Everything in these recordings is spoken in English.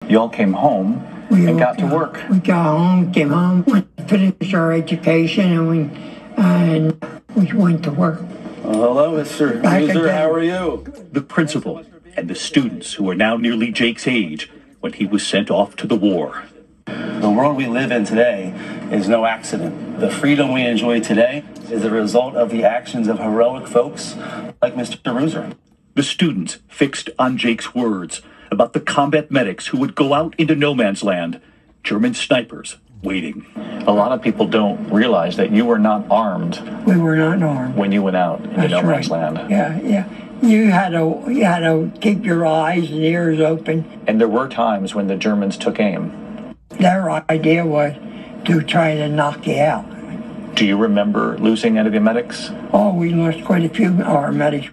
you all came home and got to work. We got home, came home, finished our education, and we went to work. Hello, Mr. Loser. How are you? The principal and the students who are now nearly Jake's age when he was sent off to the war. The world we live in today is no accident. The freedom we enjoy today is a result of the actions of heroic folks like Mr. Rooser. The students fixed on Jake's words about the combat medics who would go out into no man's land, German snipers waiting. A lot of people don't realize that you were not armed We were not armed. when you went out into That's no man's right. land. Yeah. You had to keep your eyes and ears open. And there were times when the Germans took aim. Their idea was to try to knock you out. Do you remember losing any of the medics? Oh, we lost quite a few of our medics.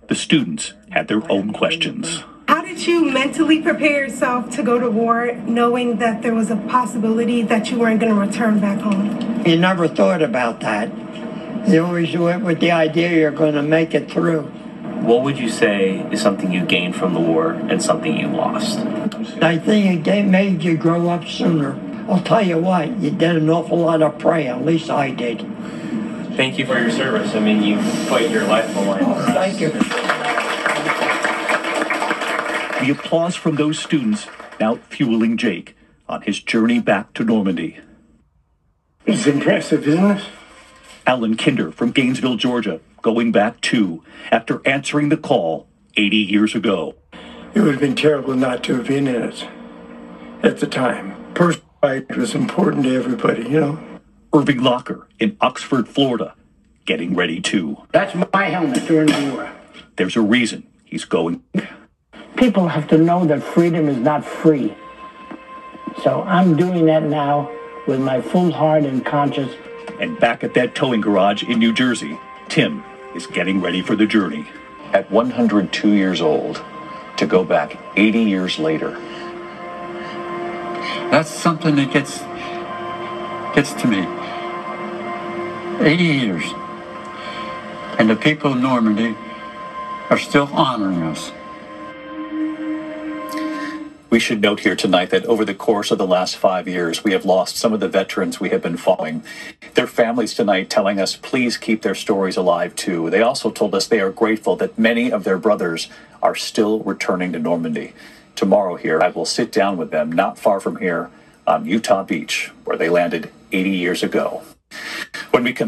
The students had their own questions. How did you mentally prepare yourself to go to war knowing that there was a possibility that you weren't going to return back home? You never thought about that. You always went with the idea you're going to make it through. What would you say is something you gained from the war and something you lost? I think it made you grow up sooner. I'll tell you what, you did an awful lot of praying, at least I did. Thank you for your service. I mean, you put your life on the line. Oh, thank you. The applause from those students now fueling Jake on his journey back to Normandy. It's impressive, isn't it? Alan Kinder from Gainesville, Georgia, going back too after answering the call 80 years ago. It would have been terrible not to have been in it at the time. Personal life was important to everybody, you know. Irving Locker in Oxford, Florida, getting ready too. That's my helmet during the war. There's a reason he's going. People have to know that freedom is not free. So I'm doing that now with my full heart and conscience. And back at that towing garage in New Jersey, Tim is getting ready for the journey. At 102 years old, to go back 80 years later. That's something that gets to me. 80 years. And the people of Normandy are still honoring us. We should note here tonight that over the course of the last 5 years, we have lost some of the veterans we have been following. Their families tonight telling us, please keep their stories alive too. They also told us they are grateful that many of their brothers are still returning to Normandy. Tomorrow here, I will sit down with them not far from here on Utah Beach, where they landed 80 years ago. When we come back,